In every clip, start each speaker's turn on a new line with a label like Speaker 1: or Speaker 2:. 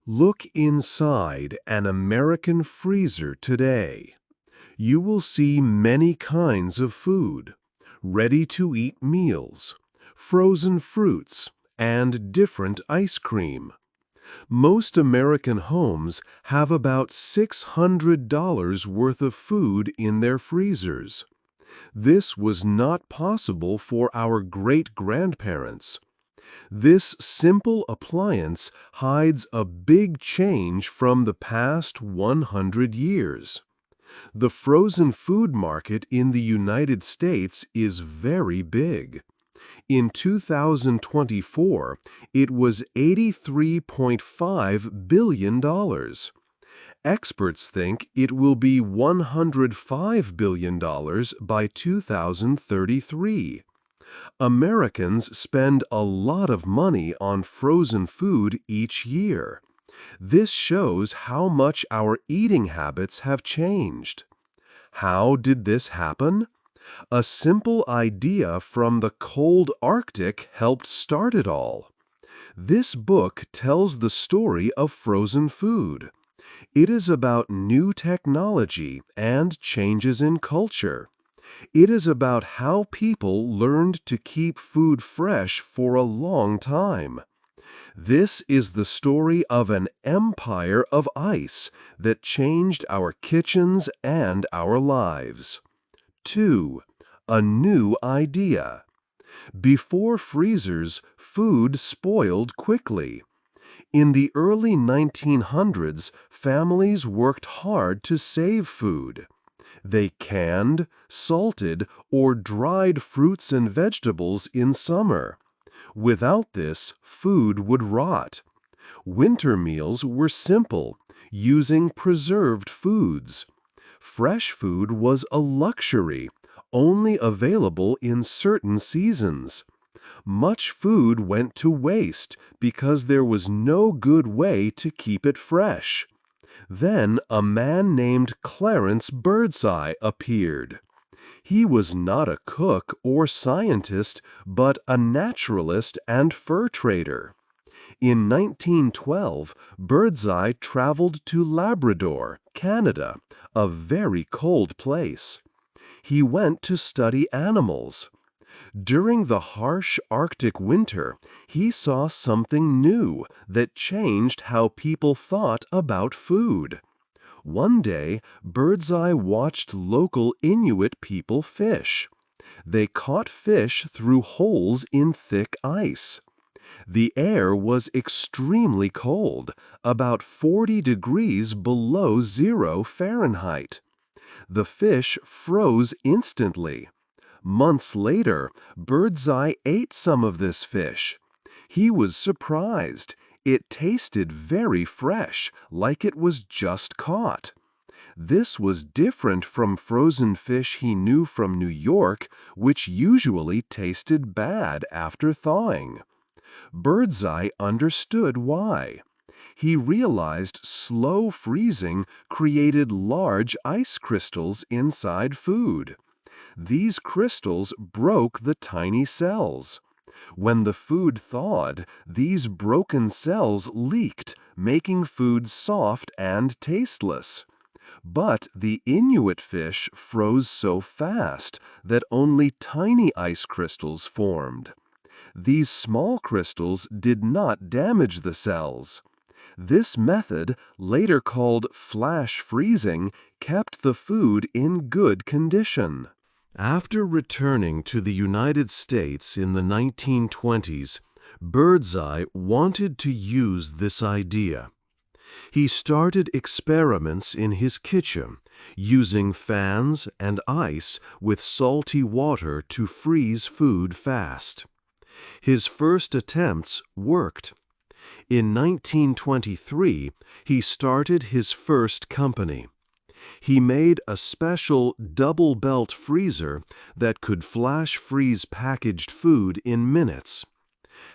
Speaker 1: Look inside an American freezer today. You will see many kinds of food, ready-to-eat meals, frozen fruits, and different ice cream. Most American homes have about $600 worth of food in their freezers. This was not possible for our great-grandparents. This simple appliance hides a big change from the past 100 years. The frozen food market in the United States is very big. In 2024, it was $83.5 billion. Experts think it will be $105 billion by 2033. Americans spend a lot of money on frozen food each year. This shows how much our eating habits have changed. How did this happen? A simple idea from the cold Arctic helped start it all. This book tells the story of frozen food. It is about new technology and changes in culture. It is about how people learned to keep food fresh for a long time. This is the story of an empire of ice that changed our kitchens and our lives. 2. A new idea. Before freezers, food spoiled quickly. In the early 1900s, families worked hard to save food. They canned, salted, or dried fruits and vegetables in summer. Without this, food would rot. Winter meals were simple, using preserved foods. Fresh food was a luxury, only available in certain seasons. Much food went to waste because there was no good way to keep it fresh. Then a man named Clarence Birdseye appeared. He was not a cook or scientist, but a naturalist and fur trader. In 1912, Birdseye traveled to Labrador, Canada, a very cold place. He went to study animals. During the harsh Arctic winter, he saw something new that changed how people thought about food. One day, Birdseye watched local Inuit people fish. They caught fish through holes in thick ice. The air was extremely cold, about 40 degrees below 0 Fahrenheit. The fish froze instantly. Months later, Birdseye ate some of this fish. He was surprised. It tasted very fresh, like it was just caught. This was different from frozen fish he knew from New York, which usually tasted bad after thawing. Birdseye understood why. He realized slow freezing created large ice crystals inside food. These crystals broke the tiny cells. When the food thawed, these broken cells leaked, making food soft and tasteless. But the Inuit fish froze so fast that only tiny ice crystals formed. These small crystals did not damage the cells. This method, later called flash freezing, kept the food in good condition. After returning to the United States in the 1920s, Birdseye wanted to use this idea. He started experiments in his kitchen, using fans and ice with salty water to freeze food fast. His first attempts worked. In 1923, he started his first company. He made a special double-belt freezer that could flash freeze packaged food in minutes.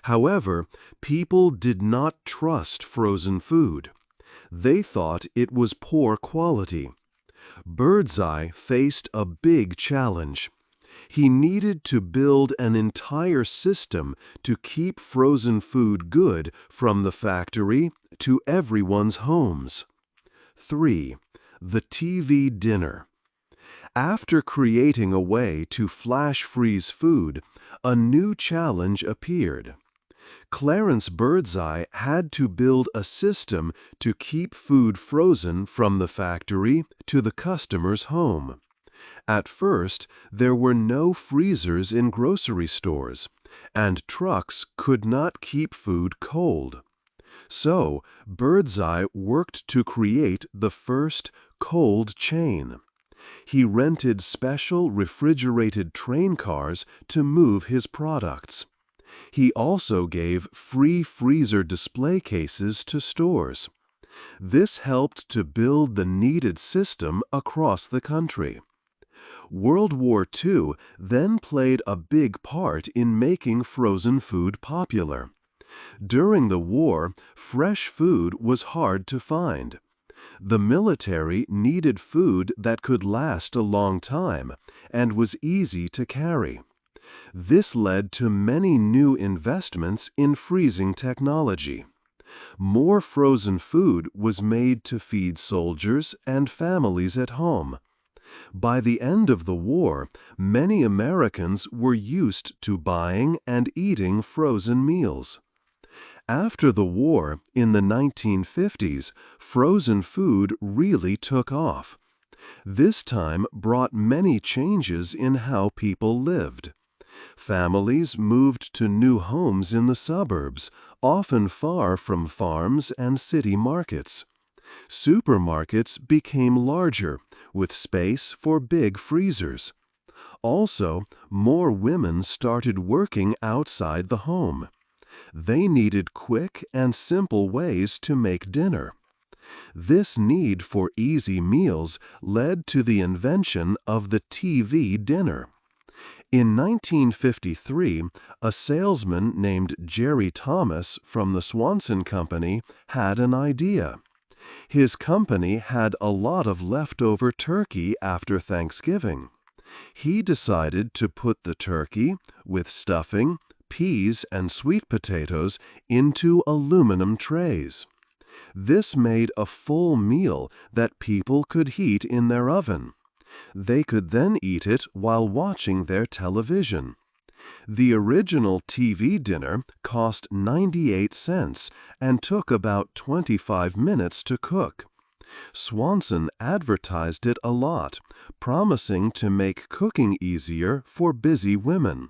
Speaker 1: However, people did not trust frozen food. They thought it was poor quality. Birdseye faced a big challenge. He needed to build an entire system to keep frozen food good from the factory to everyone's homes. 3. The TV dinner. After creating a way to flash freeze food, a new challenge appeared. Clarence Birdseye had to build a system to keep food frozen from the factory to the customer's home. At first, there were no freezers in grocery stores, and trucks could not keep food cold. So, Birdseye worked to create the first cold chain. He rented special refrigerated train cars to move his products. He also gave free freezer display cases to stores. This helped to build the needed system across the country. World War II then played a big part in making frozen food popular. During the war, fresh food was hard to find. The military needed food that could last a long time and was easy to carry. This led to many new investments in freezing technology. More frozen food was made to feed soldiers and families at home. By the end of the war, many Americans were used to buying and eating frozen meals. After the war, in the 1950s, frozen food really took off. This time brought many changes in how people lived. Families moved to new homes in the suburbs, often far from farms and city markets. Supermarkets became larger, with space for big freezers. Also, more women started working outside the home. They needed quick and simple ways to make dinner. This need for easy meals led to the invention of the TV dinner. In 1953, a salesman named Jerry Thomas from the Swanson Company had an idea. His company had a lot of leftover turkey after Thanksgiving. He decided to put the turkey, with stuffing, peas, and sweet potatoes, into aluminum trays. This made a full meal that people could heat in their oven. They could then eat it while watching their television. The original TV dinner cost 98 cents and took about 25 minutes to cook. Swanson advertised it a lot, promising to make cooking easier for busy women.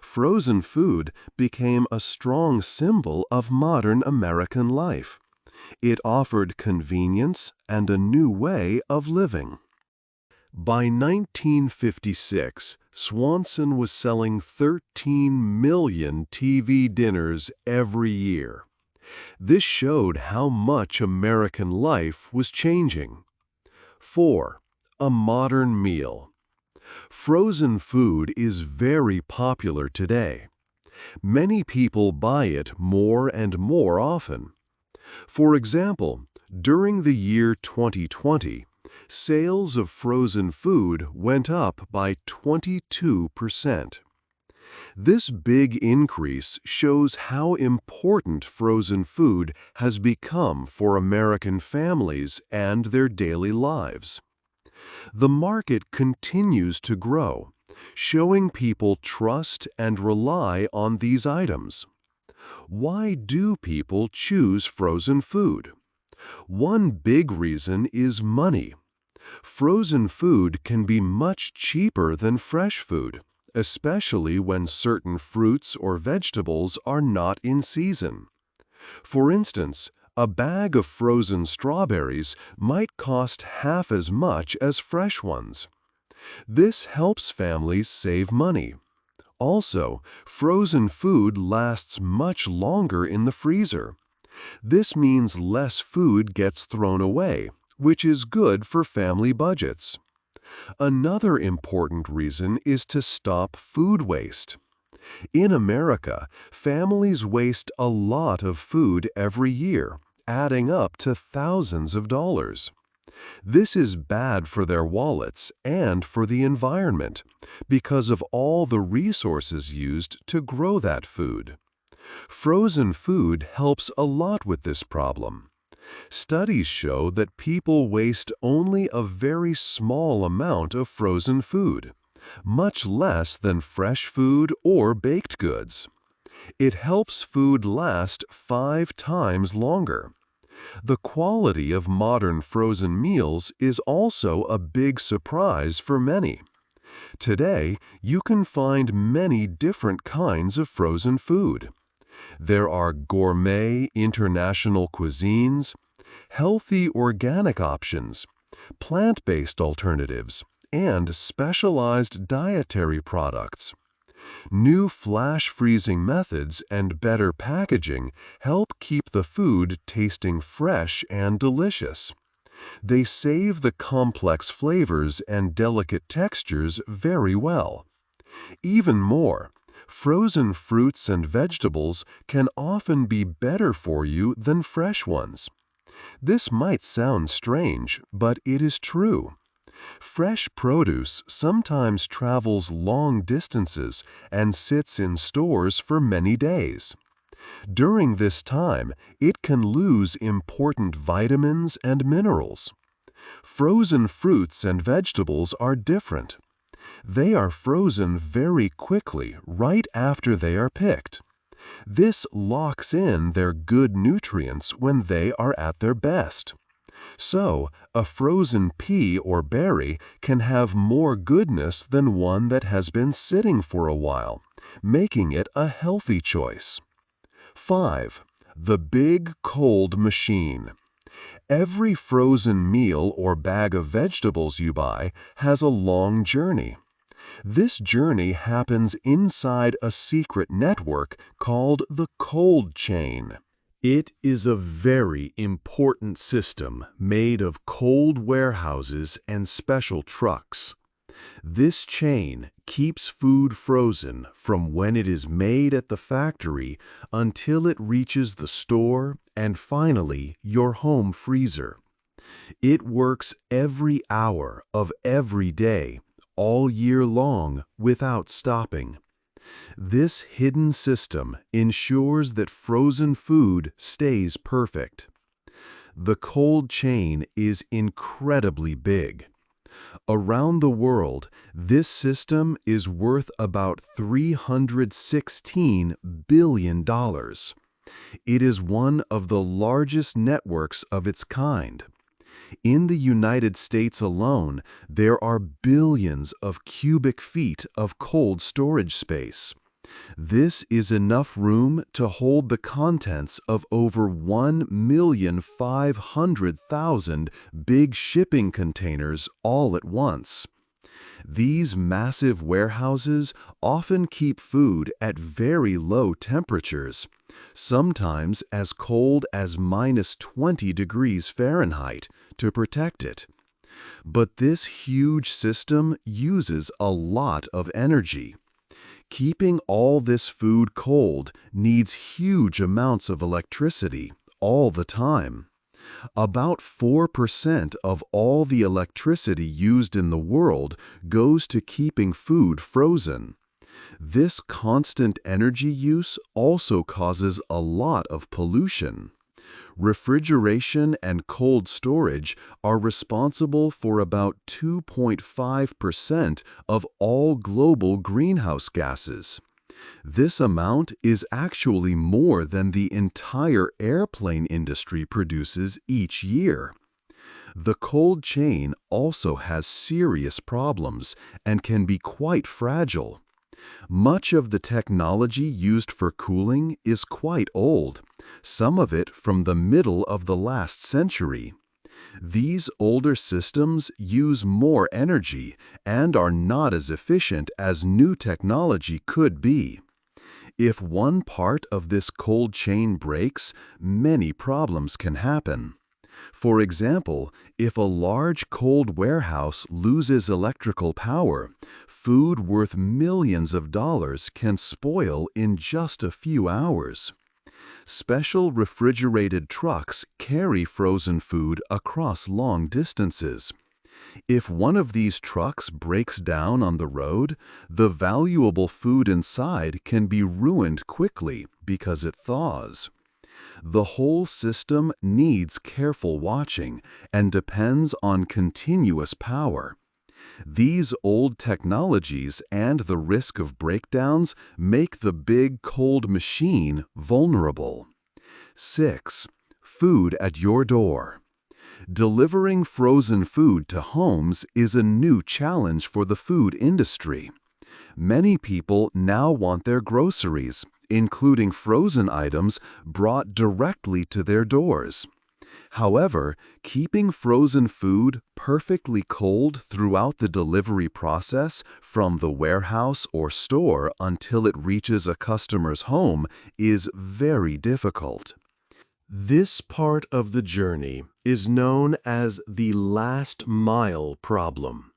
Speaker 1: Frozen food became a strong symbol of modern American life. It offered convenience and a new way of living. By 1956, Swanson was selling 13 million TV dinners every year. This showed how much American life was changing. 4. A modern meal. Frozen food is very popular today. Many people buy it more and more often. For example, during the year 2020, sales of frozen food went up by 22%. This big increase shows how important frozen food has become for American families and their daily lives. The market continues to grow, showing people trust and rely on these items. Why do people choose frozen food? One big reason is money. Frozen food can be much cheaper than fresh food, especially when certain fruits or vegetables are not in season. For instance, a bag of frozen strawberries might cost half as much as fresh ones. This helps families save money. Also, frozen food lasts much longer in the freezer. This means less food gets thrown away, which is good for family budgets. Another important reason is to stop food waste. In America, families waste a lot of food every year, adding up to thousands of dollars. This is bad for their wallets and for the environment because of all the resources used to grow that food. Frozen food helps a lot with this problem. Studies show that people waste only a very small amount of frozen food, much less than fresh food or baked goods. It helps food last 5 times longer. The quality of modern frozen meals is also a big surprise for many. Today, you can find many different kinds of frozen food. There are gourmet international cuisines, healthy organic options, plant-based alternatives, and specialized dietary products. New flash freezing methods and better packaging help keep the food tasting fresh and delicious. They save the complex flavors and delicate textures very well. Even more, frozen fruits and vegetables can often be better for you than fresh ones. This might sound strange, but it is true. Fresh produce sometimes travels long distances and sits in stores for many days. During this time, it can lose important vitamins and minerals. Frozen fruits and vegetables are different. They are frozen very quickly right after they are picked. This locks in their good nutrients when they are at their best. So, a frozen pea or berry can have more goodness than one that has been sitting for a while, making it a healthy choice. 5. The big cold machine. Every frozen meal or bag of vegetables you buy has a long journey. This journey happens inside a secret network called the cold chain. It is a very important system made of cold warehouses and special trucks. This chain keeps food frozen from when it is made at the factory until it reaches the store and finally your home freezer. It works every hour of every day, all year long, without stopping. This hidden system ensures that frozen food stays perfect. The cold chain is incredibly big. Around the world, this system is worth about $316 billion. It is one of the largest networks of its kind. In the United States alone, there are billions of cubic feet of cold storage space. This is enough room to hold the contents of over 1,500,000 big shipping containers all at once. These massive warehouses often keep food at very low temperatures, sometimes as cold as -20 degrees Fahrenheit, to protect it. But this huge system uses a lot of energy. Keeping all this food cold needs huge amounts of electricity all the time. About 4% of all the electricity used in the world goes to keeping food frozen. This constant energy use also causes a lot of pollution. Refrigeration and cold storage are responsible for about 2.5% of all global greenhouse gases. This amount is actually more than the entire airplane industry produces each year. The cold chain also has serious problems and can be quite fragile. Much of the technology used for cooling is quite old, some of it from the middle of the last century. These older systems use more energy and are not as efficient as new technology could be. If one part of this cold chain breaks, many problems can happen. For example, if a large cold warehouse loses electrical power, food worth millions of dollars can spoil in just a few hours.
Speaker 2: Special refrigerated trucks carry frozen food across long distances. If one of these trucks breaks down on the road, the valuable food inside can be ruined quickly because it thaws. The whole system needs careful watching and depends on continuous power. These old technologies and the risk of breakdowns make the big cold machine vulnerable. 6. Food at your door. Delivering frozen food to homes is a new challenge for the food industry. Many people now want their groceries, including frozen items, brought directly to their doors. However, keeping frozen food perfectly cold throughout the delivery process from the warehouse or store until it reaches a customer's home is very difficult.
Speaker 1: This part of the journey is known as the last mile problem,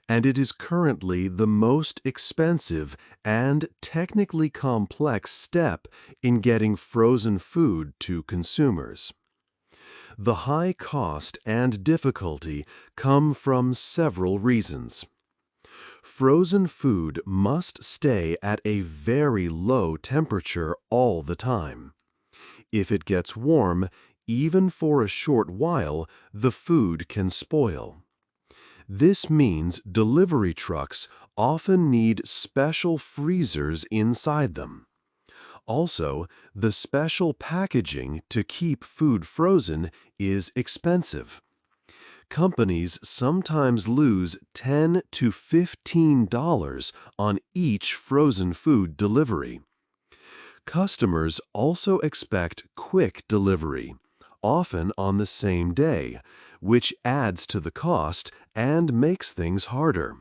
Speaker 1: and it is currently the most expensive and technically complex step in getting frozen food to consumers. The high cost and difficulty come from several reasons. Frozen food must stay at a very low temperature all the time. If it gets warm, even for a short while, the food can spoil. This means delivery trucks often need special freezers inside them. Also, the special packaging to keep food frozen is expensive. Companies sometimes lose $10 to $15 on each frozen food delivery. Customers also expect quick delivery, often on the same day, which adds to the cost and makes things harder.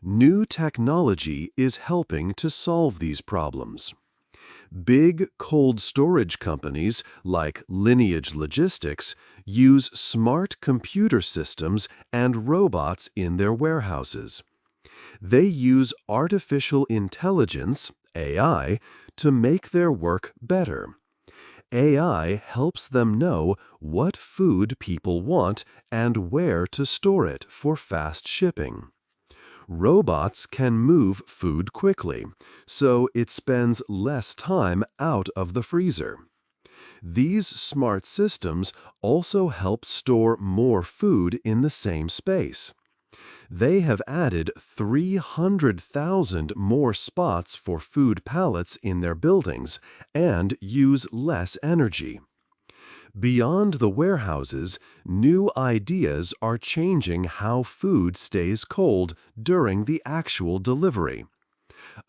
Speaker 1: New technology is helping to solve these problems. Big cold storage companies like Lineage Logistics use smart computer systems and robots in their warehouses. They use artificial intelligence, AI, to make their work better. AI helps them know what food people want and where to store it for fast shipping. Robots can move food quickly, so it spends less time out of the freezer. These smart systems also help store more food in the same space. They have added 300,000 more spots for food pallets in their buildings and use less energy. Beyond the warehouses, new ideas are changing how food stays cold during the actual delivery.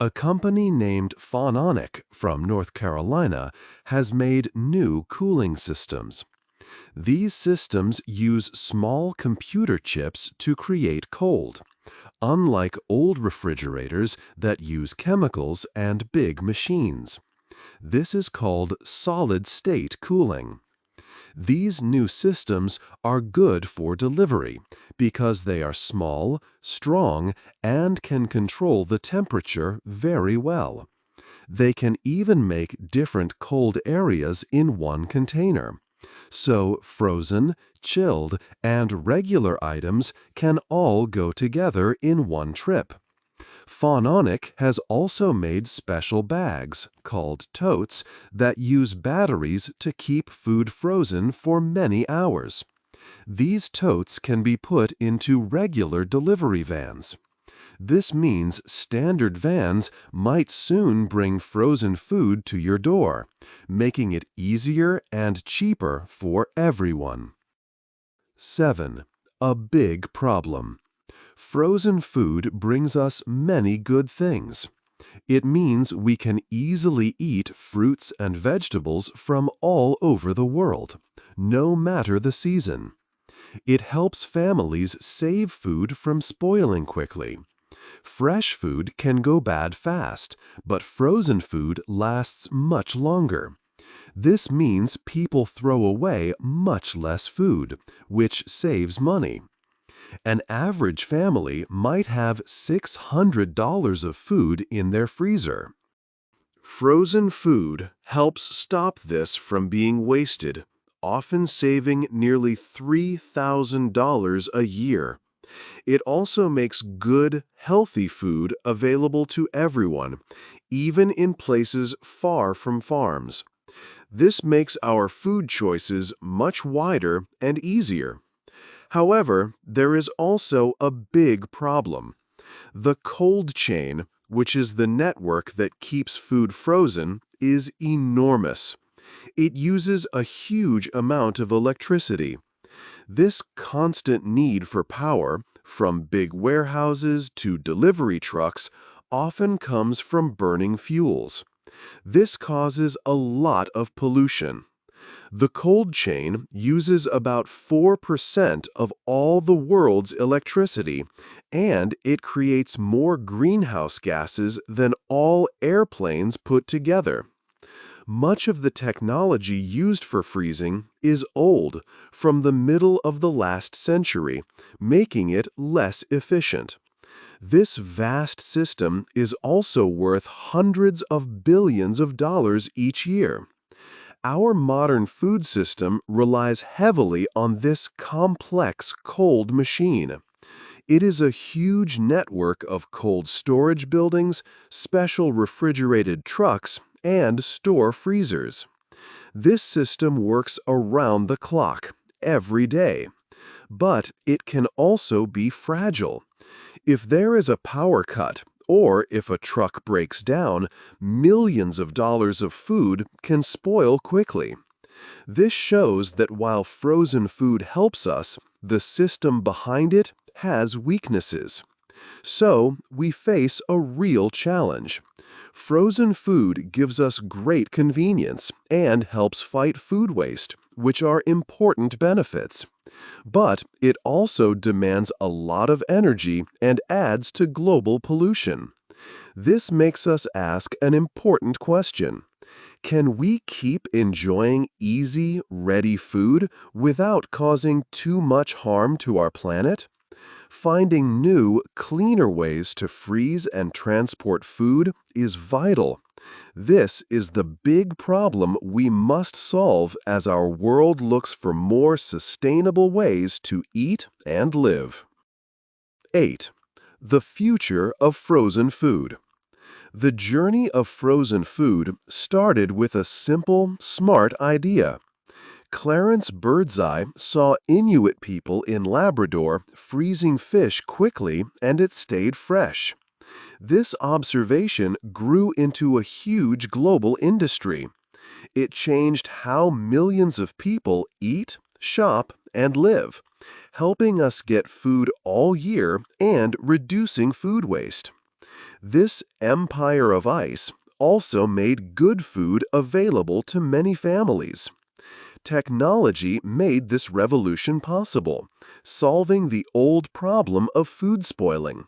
Speaker 1: A company named Phonomic from North Carolina has made new cooling systems. These systems use small computer chips to create cold, unlike old refrigerators that use chemicals and big machines. This is called solid-state cooling. These new systems are good for delivery because they are small, strong, and can control the temperature very well. They can even make different cold areas in one container. So frozen, chilled, and regular items can all go together in one trip. Phonomic has also made special bags, called totes, that use batteries to keep food frozen for many hours. These totes can be put into regular delivery vans. This means standard vans might soon bring frozen food to your door, making it easier and cheaper for everyone. 7. A big problem. Frozen food brings us many good things. It means we can easily eat fruits and vegetables from all over the world, no matter the season. It helps families save food from spoiling quickly. Fresh food can go bad fast, but frozen food lasts much longer. This means people throw away much less food, which saves money. An average family might have $600 of food in their freezer. Frozen food helps stop this from being wasted, often saving nearly $3,000 a year. It also makes good, healthy food available to everyone, even in places far from farms. This makes our food choices much wider and easier. However, there is also a big problem. The cold chain, which is the network that keeps food frozen, is enormous. It uses a huge amount of electricity. This constant need for power, from big warehouses to delivery trucks, often comes from burning fuels. This causes a lot of pollution. The cold chain uses about 4% of all the world's electricity, and it creates more greenhouse gases than all airplanes put together. Much of the technology used for freezing is old, from the middle of the last century, making it less efficient. This vast system is also worth hundreds of billions of dollars each year. Our modern food system relies heavily on this complex cold machine. It is a huge network of cold storage buildings, special refrigerated trucks, and store freezers. This system works around the clock, every day. But it can also be fragile. If there is a power cut, or if a truck breaks down, millions of dollars of food can spoil quickly. This shows that while frozen food helps us, the system behind it has weaknesses. So, we face a real challenge. Frozen food gives us great convenience and helps fight food waste, which are important benefits. But it also demands a lot of energy and adds to global pollution. This makes us ask an important question. Can we keep enjoying easy, ready food without causing too much harm to our planet? Finding new, cleaner ways to freeze and transport food is vital. This is the big problem we must solve as our world looks for more sustainable ways to eat and live. 8. The future of frozen food. The journey of frozen food started with a simple, smart idea. Clarence Birdseye saw Inuit people in Labrador freezing fish quickly and it stayed fresh. This observation grew into a huge global industry. It changed how millions of people eat, shop, and live, helping us get food all year and reducing food waste. This empire of ice also made good food available to many families. Technology made this revolution possible, solving the old problem of food spoiling.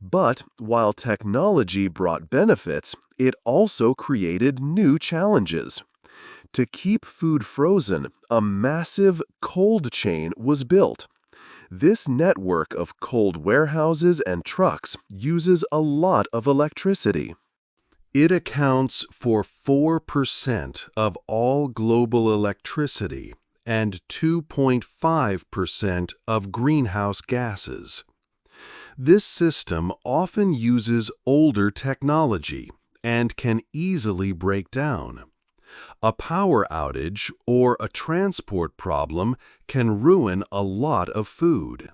Speaker 1: But while technology brought benefits, it also created new challenges. To keep food frozen, a massive cold chain was built. This network of cold warehouses and trucks uses a lot of electricity. It accounts for 4% of all global electricity and 2.5% of greenhouse gases. This system often uses older technology and can easily break down. A power outage or a transport problem can ruin a lot of food.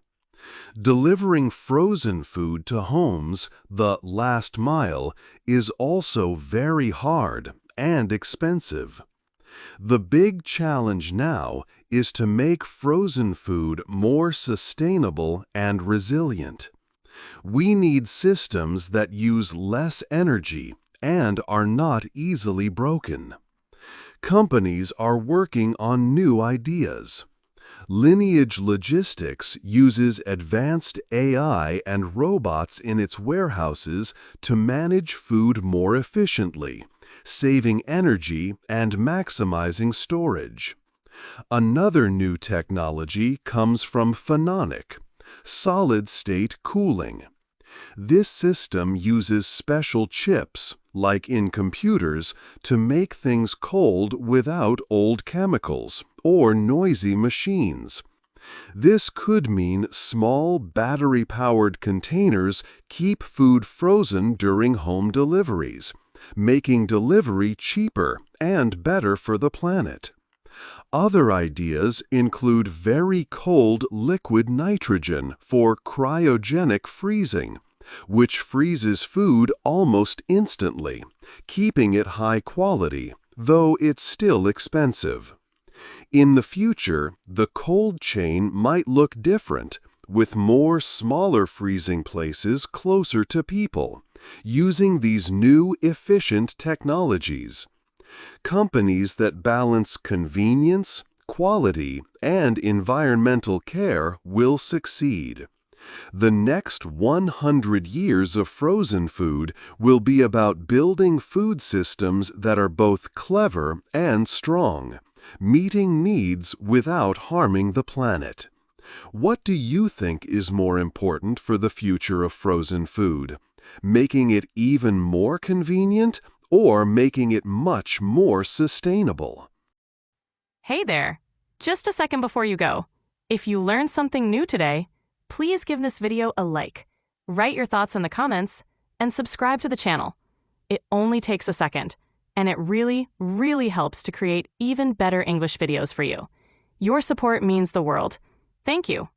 Speaker 1: Delivering frozen food to homes, the last mile, is also very hard and expensive. The big challenge now is to make frozen food more sustainable and resilient. We need systems that use less energy and are not easily broken. Companies are working on new ideas. Lineage Logistics uses advanced AI and robots in its warehouses to manage food more efficiently, saving energy and maximizing storage. Another new technology comes from Phononic, solid-state cooling. This system uses special chips, like in computers, to make things cold without old chemicals or noisy machines. This could mean small battery-powered containers keep food frozen during home deliveries, making delivery cheaper and better for the planet. Other ideas include very cold liquid nitrogen for cryogenic freezing, which freezes food almost instantly, keeping it high quality, though it's still expensive. In the future, the cold chain might look different, with more smaller freezing places closer to people, using these new efficient technologies. Companies that balance convenience, quality, and environmental care will succeed. The next 100 years of frozen food will be about building food systems that are both clever and strong, meeting needs without harming the planet. What do you think is more important for the future of frozen food? Making it even more convenient or making it much more sustainable?
Speaker 3: Hey there! Just a second before you go. If you learned something new today, please give this video a like, write your thoughts in the comments, and subscribe to the channel. It only takes a second, and it really, really helps to create even better English videos for you. Your support means the world. Thank you.